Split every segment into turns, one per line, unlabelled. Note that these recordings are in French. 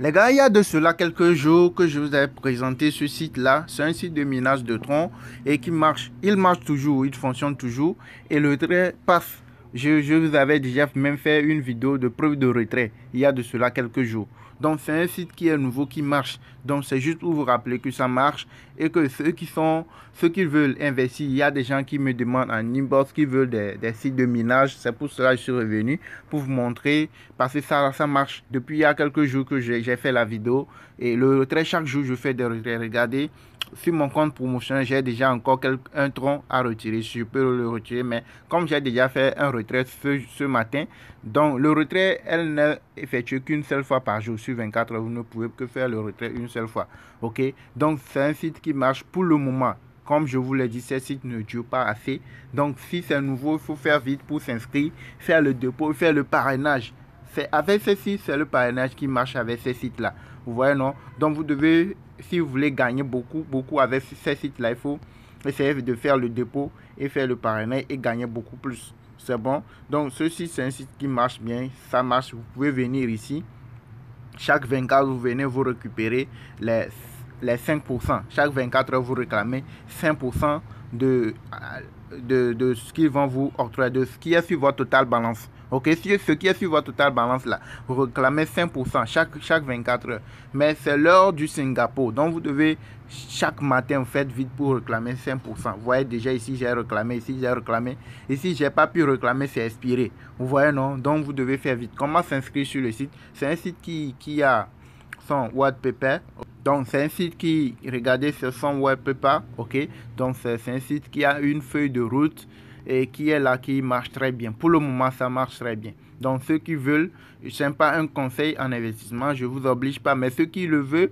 Les gars, il y a de cela quelques jours que je vous avais présenté ce site-là. C'est un site de minage de troncs et qui marche. Il marche toujours, il fonctionne toujours et le retrait passe. Je vous avais déjà même fait une vidéo de preuve de retrait il y a de cela quelques jours. Donc c'est un site qui est nouveau, qui marche. Donc c'est juste pour vous rappeler que ça marche et que ceux qui veulent investir, il y a des gens qui me demandent en inbox qui veulent des sites de minage. C'est pour cela que je suis revenu pour vous montrer parce que ça marche. Depuis il y a quelques jours que j'ai fait la vidéo et le retrait, chaque jour je fais des retraits. Regardez, sur mon compte promotion, j'ai déjà encore un tronc à retirer. Je peux le retirer, mais comme j'ai déjà fait un retrait ce matin, donc le retrait, elle n'est effectuée qu'une seule fois par jour. Sur 24 heures, vous ne pouvez que faire le retrait une seule fois. Ok, donc c'est un site qui marche pour le moment. Comme je vous l'ai dit, ces sites ne durent pas assez. Donc si c'est nouveau, il faut faire vite pour s'inscrire, faire le dépôt, faire le parrainage. Avec ces sites, c'est le parrainage qui marche avec ces sites-là. Vous voyez, non? Donc vous devez, si vous voulez gagner beaucoup avec ces sites-là, il faut essayer de faire le dépôt et faire le parrainage et gagner beaucoup plus. C'est bon? Donc ceci, c'est un site qui marche bien. Ça marche. Vous pouvez venir ici. Chaque 24 heures, vous venez vous récupérer les 5%. Chaque 24 heures, vous réclamez 5% de ce qu'ils vont vous octroyer, de ce qui est sur votre total balance. Ok, ce qui est sur votre total balance là, vous réclamez 5% chaque 24 heures. Mais c'est l'heure du Singapour. Donc vous devez, chaque matin, vous faites vite pour réclamer 5%. Vous voyez déjà ici, j'ai réclamé, ici, j'ai réclamé. Ici, j'ai pas pu réclamer, c'est expiré. Vous voyez, non? Donc vous devez faire vite. Comment s'inscrire sur le site? C'est un site qui a son wallpaper. Donc c'est un site qui, regardez, c'est son wallpaper, ok. Donc c'est un site qui a une feuille de route et qui est là, qui marche très bien. Pour le moment, ça marche très bien. Donc ceux qui veulent, je n'aime pas un conseil en investissement, je vous oblige pas, mais ceux qui le veulent,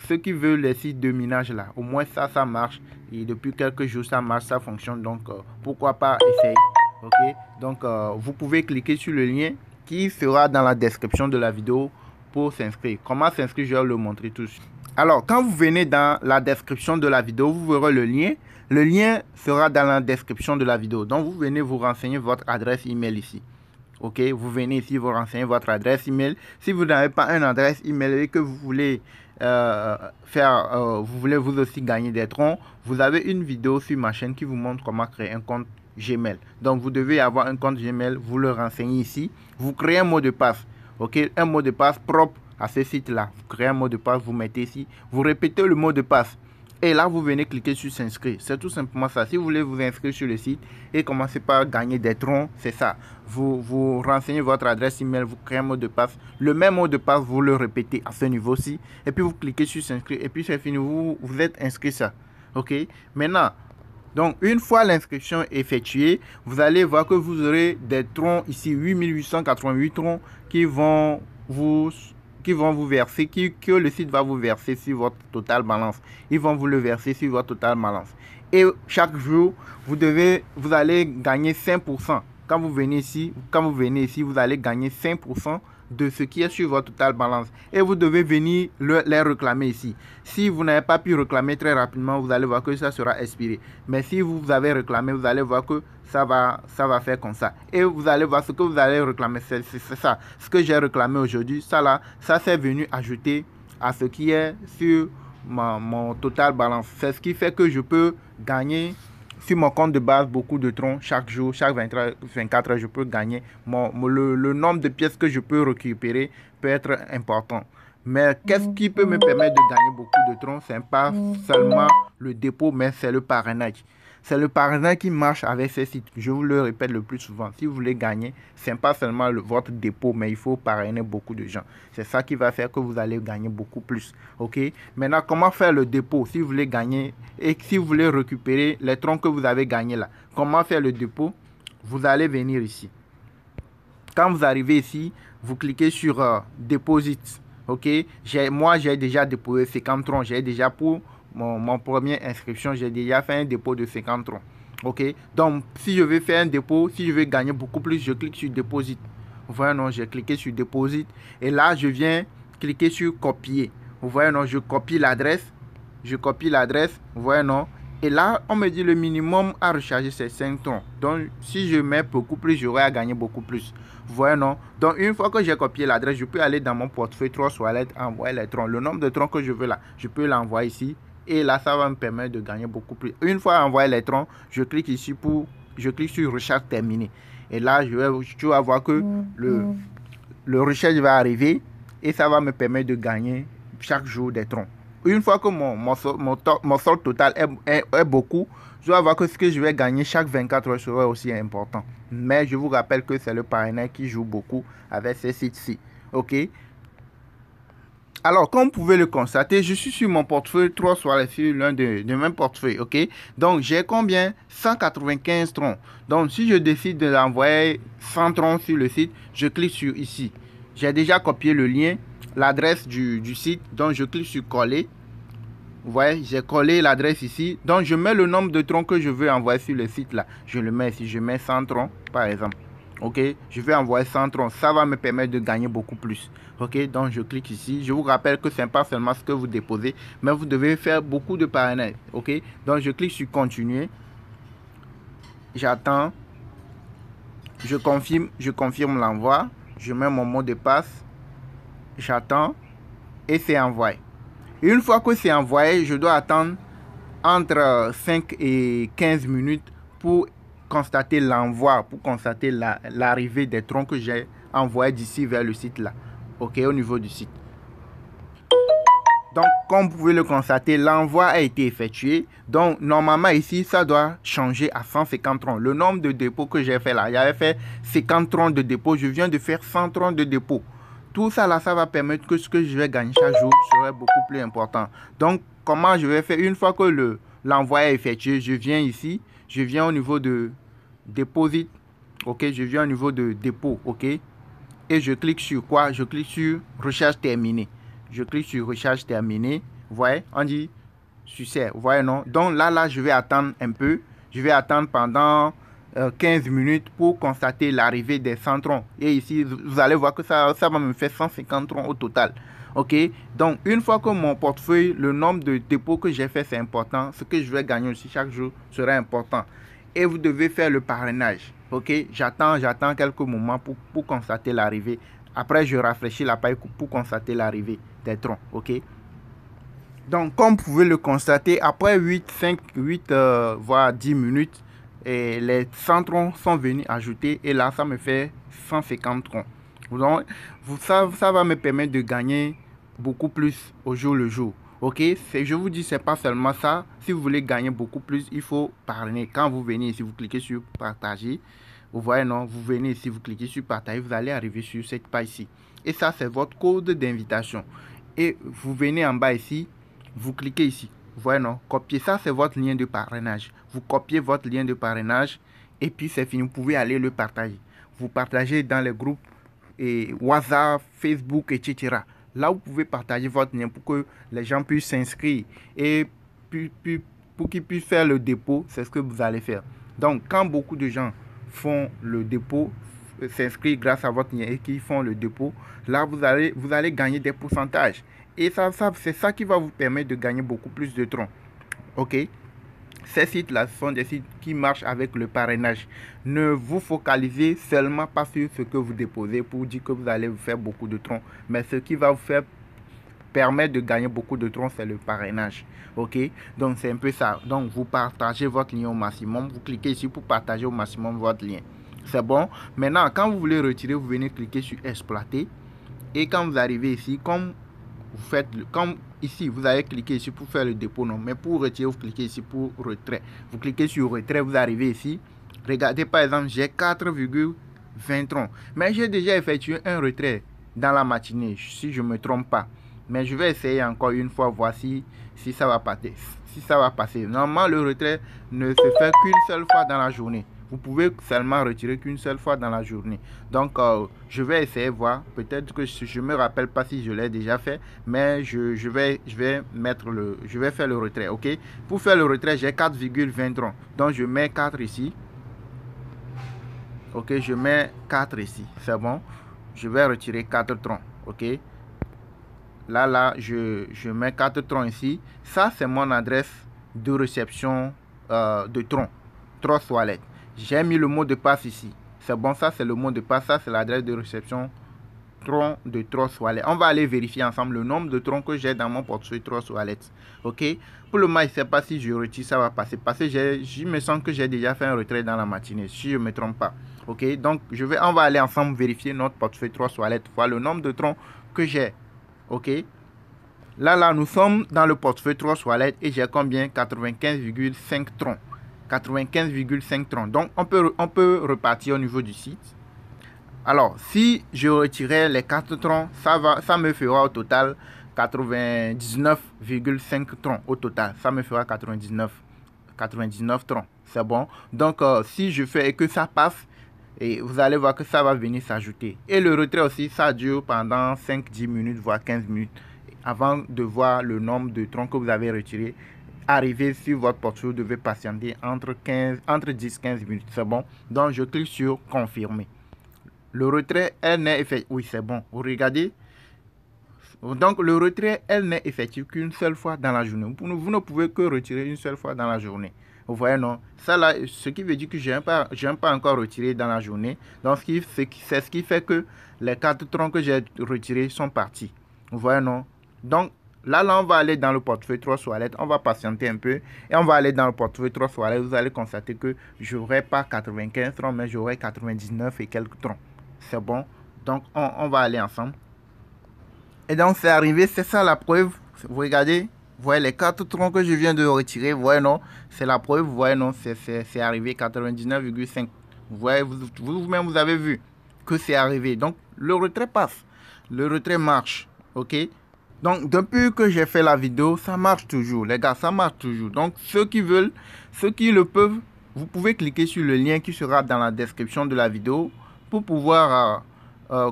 ceux qui veulent les sites de minage là, au moins ça marche. Et depuis quelques jours, ça marche, ça fonctionne. Donc pourquoi pas essayer, ok. Donc vous pouvez cliquer sur le lien qui sera dans la description de la vidéo pour s'inscrire. Comment s'inscrire, je vais le montrer tout de suite. Alors, quand vous venez dans la description de la vidéo, vous verrez le lien. Le lien sera dans la description de la vidéo. Donc, vous venez vous renseigner votre adresse email ici. Ok, vous venez ici vous renseigner votre adresse email. Si vous n'avez pas une adresse email et que vous voulez vous voulez vous aussi gagner des troncs, vous avez une vidéo sur ma chaîne qui vous montre comment créer un compte Gmail. Donc, vous devez avoir un compte Gmail, vous le renseignez ici. Vous créez un mot de passe. Ok, un mot de passe propre à ce site-là. Vous créez un mot de passe, vous mettez ici, vous répétez le mot de passe. Et là, vous venez cliquer sur s'inscrire. C'est tout simplement ça. Si vous voulez vous inscrire sur le site et commencer par gagner des troncs, c'est ça. Vous renseignez votre adresse email, vous créez un mot de passe. Le même mot de passe, vous le répétez à ce niveau-ci. Et puis, vous cliquez sur s'inscrire. Et puis, c'est fini. Vous êtes inscrit ça. OK? Maintenant, donc, une fois l'inscription effectuée, vous allez voir que vous aurez des troncs ici, 8888 troncs qui vont vous verser, que le site va vous verser sur votre total balance. Ils vont vous le verser sur votre total balance. Et chaque jour, vous allez gagner 5%. Quand vous venez ici, vous allez gagner 5% de ce qui est sur votre total balance. Et vous devez venir les réclamer ici. Si vous n'avez pas pu réclamer très rapidement, vous allez voir que ça sera expiré. Mais si vous avez réclamé, vous allez voir que ça va faire comme ça. Et vous allez voir ce que vous allez réclamer. C'est ça. Ce que j'ai réclamé aujourd'hui, ça c'est venu ajouter à ce qui est sur mon total balance. C'est ce qui fait que je peux gagner sur mon compte de base beaucoup de troncs chaque jour, chaque 24 heures, je peux gagner. Le nombre de pièces que je peux récupérer peut être important. Mais qu'est-ce qui peut me permettre de gagner beaucoup de troncs? Ce n'est pas seulement le dépôt, mais c'est le parrainage. C'est le parrainage qui marche avec ces sites. Je vous le répète le plus souvent. Si vous voulez gagner, ce n'est pas seulement votre dépôt, mais il faut parrainer beaucoup de gens. C'est ça qui va faire que vous allez gagner beaucoup plus. Ok? Maintenant, comment faire le dépôt si vous voulez gagner et si vous voulez récupérer les troncs que vous avez gagnés là? Comment faire le dépôt? Vous allez venir ici. Quand vous arrivez ici, vous cliquez sur Deposit. Ok? Moi, j'ai déjà déposé 50 troncs. J'ai déjà pour mon première inscription, j'ai déjà fait un dépôt de 50 troncs. Ok, donc si je veux faire un dépôt, si je veux gagner beaucoup plus, je clique sur Deposit. Vous voyez, non, j'ai cliqué sur Deposit et là je viens cliquer sur copier. Vous voyez, non, je copie l'adresse, vous voyez, non, Et là, on me dit le minimum à recharger, c'est 5 troncs. Donc, si je mets beaucoup plus, j'aurai à gagner beaucoup plus. Vous voyez, non? Donc, une fois que j'ai copié l'adresse, je peux aller dans mon portefeuille 3 Wallet, envoyer les troncs. Le nombre de troncs que je veux là, je peux l'envoyer ici. Et là, ça va me permettre de gagner beaucoup plus. Une fois envoyé les troncs, je clique ici je clique sur recharge terminée. Et là, tu vas voir que le recharge va arriver et ça va me permettre de gagner chaque jour des troncs. Une fois que mon solde total est beaucoup, je vais voir que ce que je vais gagner chaque 24 heures sera aussi important. Mais je vous rappelle que c'est le partenaire qui joue beaucoup avec ces sites-ci. OK? Alors, comme vous pouvez le constater, je suis sur mon portefeuille 3 soirées sur l'un de mes portefeuilles. OK? Donc, j'ai combien? 195 troncs. Donc, si je décide de l'envoyer 100 troncs sur le site, je clique sur ici. J'ai déjà copié le lien, l'adresse du site. Donc, je clique sur coller. Vous voyez, j'ai collé l'adresse ici. Donc, je mets le nombre de troncs que je veux envoyer sur le site là. Je le mets ici. Je mets 100 troncs, par exemple. OK, je vais envoyer 100 troncs. Ça va me permettre de gagner beaucoup plus. OK, donc je clique ici. Je vous rappelle que ce n'est pas seulement ce que vous déposez, mais vous devez faire beaucoup de paramètres. OK, donc je clique sur continuer. J'attends. Je confirme l'envoi. Je mets mon mot de passe. J'attends. Et c'est envoyé. Une fois que c'est envoyé, je dois attendre entre 5 et 15 minutes pour constater l'envoi, pour constater l'arrivée des troncs que j'ai envoyés d'ici vers le site là. OK, au niveau du site. Donc, comme vous pouvez le constater, l'envoi a été effectué. Donc, normalement ici, ça doit changer à 150 troncs. Le nombre de dépôts que j'ai fait là, j'avais fait 50 troncs de dépôt. Je viens de faire 100 troncs de dépôt. Tout ça là, ça va permettre que ce que je vais gagner chaque jour serait beaucoup plus important. Donc, comment je vais faire? Une fois que l'envoi est effectué, je viens ici. Je viens au niveau de Deposit. OK, je viens au niveau de dépôt. OK. Et je clique sur quoi? Je clique sur recherche terminée. Je clique sur recherche terminée. Vous voyez, on dit succès. Vous voyez, non? Donc là, je vais attendre un peu. Je vais attendre pendant 15 minutes pour constater l'arrivée des 100 troncs. Et ici, vous allez voir que ça va me faire 150 troncs au total. OK? Donc, une fois que mon portefeuille, le nombre de dépôts que j'ai fait, c'est important. Ce que je vais gagner aussi chaque jour sera important. Et vous devez faire le parrainage. OK? J'attends quelques moments pour constater l'arrivée. Après, je rafraîchis la paille pour constater l'arrivée des troncs. OK? Donc, comme vous pouvez le constater, après 8 voire 10 minutes, et les 100 troncs sont venus ajouter. Et là, ça me fait 150 troncs. Donc, ça va me permettre de gagner beaucoup plus au jour le jour. OK, je vous dis, c'est pas seulement ça. Si vous voulez gagner beaucoup plus, il faut parrainer. Quand vous venez ici, vous cliquez sur partager. Vous voyez, non? Vous venez ici, vous cliquez sur partager. Vous allez arriver sur cette page ici. Et ça, c'est votre code d'invitation. Et vous venez en bas ici, vous cliquez ici. Vous voyez, non? Copier. Ça, c'est votre lien de parrainage. Vous copiez votre lien de parrainage. Et puis, c'est fini. Vous pouvez aller le partager. Vous partagez dans les groupes et WhatsApp, Facebook, etc. Là, vous pouvez partager votre lien pour que les gens puissent s'inscrire et pour qu'ils puissent faire le dépôt, c'est ce que vous allez faire. Donc, quand beaucoup de gens font le dépôt, s'inscrivent grâce à votre lien et qu'ils font le dépôt, là, vous allez gagner des pourcentages. Et c'est ça qui va vous permettre de gagner beaucoup plus de troncs. OK? Ces sites-là sont des sites qui marchent avec le parrainage. Ne vous focalisez seulement pas sur ce que vous déposez pour dire que vous allez vous faire beaucoup de troncs. Mais ce qui va vous faire permettre de gagner beaucoup de troncs, c'est le parrainage. OK? Donc, c'est un peu ça. Donc, vous partagez votre lien au maximum. Vous cliquez ici pour partager au maximum votre lien. C'est bon? Maintenant, quand vous voulez retirer, vous venez cliquer sur exploiter. Et quand vous arrivez ici, comme ici, vous allez cliquer ici pour faire le dépôt, non, mais pour retirer, vous cliquez ici pour retrait. Vous cliquez sur retrait, vous arrivez ici. Regardez, par exemple, j'ai 4,20 troncs, mais j'ai déjà effectué un retrait dans la matinée, si je ne me trompe pas. Mais je vais essayer encore une fois, voici si ça va passer. Si ça va passer. Normalement, le retrait ne se fait qu'une seule fois dans la journée. Vous pouvez seulement retirer qu'une seule fois dans la journée. Donc, je vais essayer voir. Peut-être que je ne me rappelle pas si je l'ai déjà fait. Mais je vais faire le retrait. OK? Pour faire le retrait, j'ai 4,20 troncs. Donc, je mets 4 ici. OK? Je mets 4 ici. C'est bon? Je vais retirer 4 troncs. OK? Là, je mets 4 troncs ici. Ça, c'est mon adresse de réception de tronc. Trust Wallet. J'ai mis le mot de passe ici. C'est bon, ça c'est le mot de passe, ça c'est l'adresse de réception tronc de Trust Wallet. On va aller vérifier ensemble le nombre de troncs que j'ai dans mon portefeuille Trust Wallet. Ok. Pour le moment, je ne sais pas si je retire, ça va passer. Parce que je me sens que j'ai déjà fait un retrait dans la matinée, si je ne me trompe pas. Ok. Donc, on va aller ensemble vérifier notre portefeuille Trust Wallet, voir le nombre de troncs que j'ai. Ok. Là, nous sommes dans le portefeuille Trust Wallet et j'ai combien? 95,5 troncs. 95,5 troncs. Donc, on peut repartir au niveau du site. Alors, si je retirais les 4 troncs, ça me fera au total 99,5 troncs au total. Ça me fera 99 troncs. C'est bon. Donc, si je fais et que ça passe, et vous allez voir que ça va venir s'ajouter. Et le retrait aussi, ça dure pendant 5-10 minutes, voire 15 minutes, avant de voir le nombre de troncs que vous avez retirés. Arriver sur votre portefeuille, vous devez patienter entre 10-15 minutes. C'est bon. Donc, je clique sur confirmer. Le retrait, elle n'est effectif. Oui, c'est bon. Vous regardez. Donc, le retrait, elle n'est effective qu'une seule fois dans la journée. Vous ne pouvez que retirer une seule fois dans la journée. Vous voyez, non? Ça, là, ce qui veut dire que je n'ai pas encore retiré dans la journée. Donc, c'est ce qui fait que les 4 troncs que j'ai retirés sont partis. Vous voyez, non? Donc, là, on va aller dans le portefeuille Trust Wallet. On va patienter un peu. Et on va aller dans le portefeuille Trust Wallet. Vous allez constater que je n'aurai pas 95 troncs, mais j'aurai 99 et quelques troncs. C'est bon. Donc, on va aller ensemble. Et donc, c'est arrivé. C'est ça la preuve. Vous regardez. Vous voyez les 4 troncs que je viens de retirer. Vous voyez, non? C'est la preuve. Vous voyez, non? C'est arrivé 99,5. Vous voyez, vous-même, vous avez vu que c'est arrivé. Donc, le retrait passe. Le retrait marche. OK? Donc, depuis que j'ai fait la vidéo, ça marche toujours. Les gars, ça marche toujours. Donc, ceux qui veulent, ceux qui le peuvent, vous pouvez cliquer sur le lien qui sera dans la description de la vidéo pour pouvoir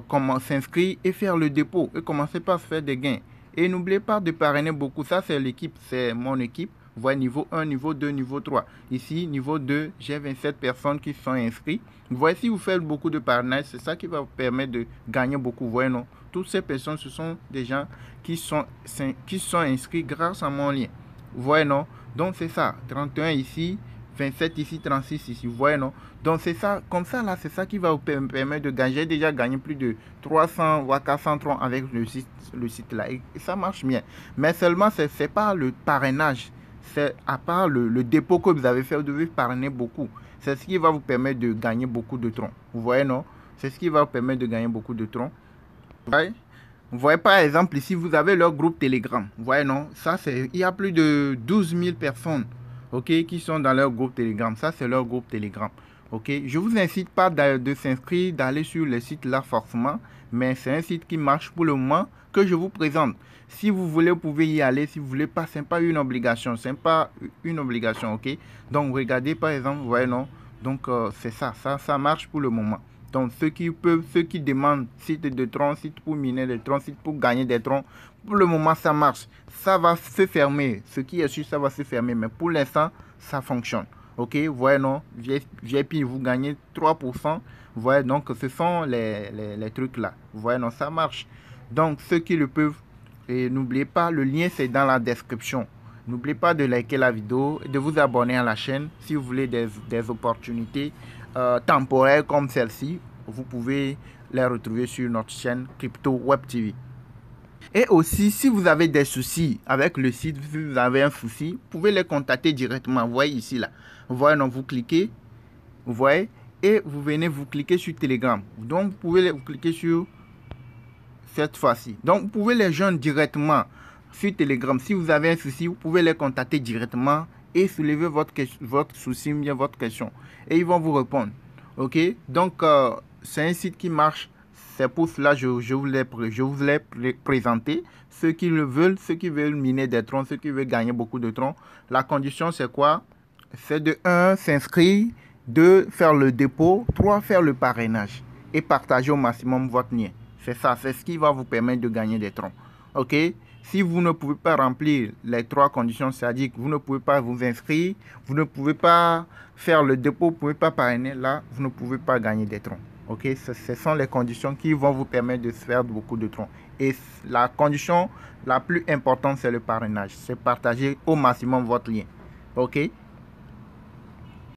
comment s'inscrire et faire le dépôt et commencer par se faire des gains. Et n'oubliez pas de parrainer beaucoup. Ça, c'est l'équipe, c'est mon équipe. Vous voyez, niveau 1, niveau 2, niveau 3. Ici, niveau 2, j'ai 27 personnes qui sont inscrites. Vous voyez, si vous faites beaucoup de parrainage, c'est ça qui va vous permettre de gagner beaucoup. Vous voyez, non? Toutes ces personnes, ce sont des gens qui sont inscrits grâce à mon lien. Vous voyez, non? Donc, c'est ça. 31 ici, 27 ici, 36 ici. Vous voyez, non? Donc, c'est ça. Comme ça, là, c'est ça qui va vous permettre de gagner. J'ai déjà gagné plus de 300 ou 400 troncs avec le site là. Et ça marche bien. Mais seulement, c'est pas le parrainage. C'est à part le dépôt que vous avez fait, vous devez parrainer beaucoup. C'est ce qui va vous permettre de gagner beaucoup de troncs. Vous voyez, non? C'est ce qui va vous permettre de gagner beaucoup de troncs. Vous voyez, par exemple, ici, vous avez leur groupe Telegram. Vous voyez, non? Ça, il y a plus de 12 000 personnes, ok, qui sont dans leur groupe Telegram. Ça, c'est leur groupe Telegram. Ok, je vous incite pas de s'inscrire, d'aller sur le site là forcément, mais c'est un site qui marche pour le moment que je vous présente. Si vous voulez, vous pouvez y aller. Si vous voulez pas, c'est pas une obligation. C'est pas une obligation, ok. Donc regardez par exemple, vous voyez, non. Donc c'est ça marche pour le moment. Donc ceux qui demandent site de troncs, site pour miner des troncs, site pour gagner des troncs, pour le moment ça marche. Ça va se fermer. Ce qui est sûr, ça va se fermer, mais pour l'instant, ça fonctionne. Ok, vous voyez, non, VIP, vous gagnez 3%. Vous voyez, donc ce sont les trucs là. Vous voyez, non, ça marche. Donc, ceux qui le peuvent, et n'oubliez pas, le lien c'est dans la description. N'oubliez pas de liker la vidéo et de vous abonner à la chaîne si vous voulez des opportunités temporaires comme celle-ci. Vous pouvez les retrouver sur notre chaîne Crypto Web TV. Et aussi, si vous avez des soucis avec le site, si vous avez un souci, vous pouvez les contacter directement. Vous voyez ici, là. Vous voyez, non, vous cliquez, vous voyez, et vous venez, vous cliquez sur Telegram. Donc, vous pouvez vous cliquer sur cette fois-ci. Donc, vous pouvez les joindre directement sur Telegram. Si vous avez un souci, vous pouvez les contacter directement et soulever votre souci, bien votre question. Et ils vont vous répondre. Ok? Donc, c'est un site qui marche. C'est pour cela que je vous l'ai présenté. Ceux qui le veulent, ceux qui veulent miner des troncs, ceux qui veulent gagner beaucoup de troncs. La condition, c'est quoi? C'est de 1, s'inscrire, 2, faire le dépôt, 3, faire le parrainage et partager au maximum votre lien. C'est ça, c'est ce qui va vous permettre de gagner des troncs. Ok? Si vous ne pouvez pas remplir les 3 conditions, c'est-à-dire que vous ne pouvez pas vous inscrire, vous ne pouvez pas faire le dépôt, vous ne pouvez pas parrainer, là, vous ne pouvez pas gagner des troncs. Ok, ce sont les conditions qui vont vous permettre de se faire beaucoup de troncs. Et la condition la plus importante, c'est le parrainage. C'est partager au maximum votre lien. Ok.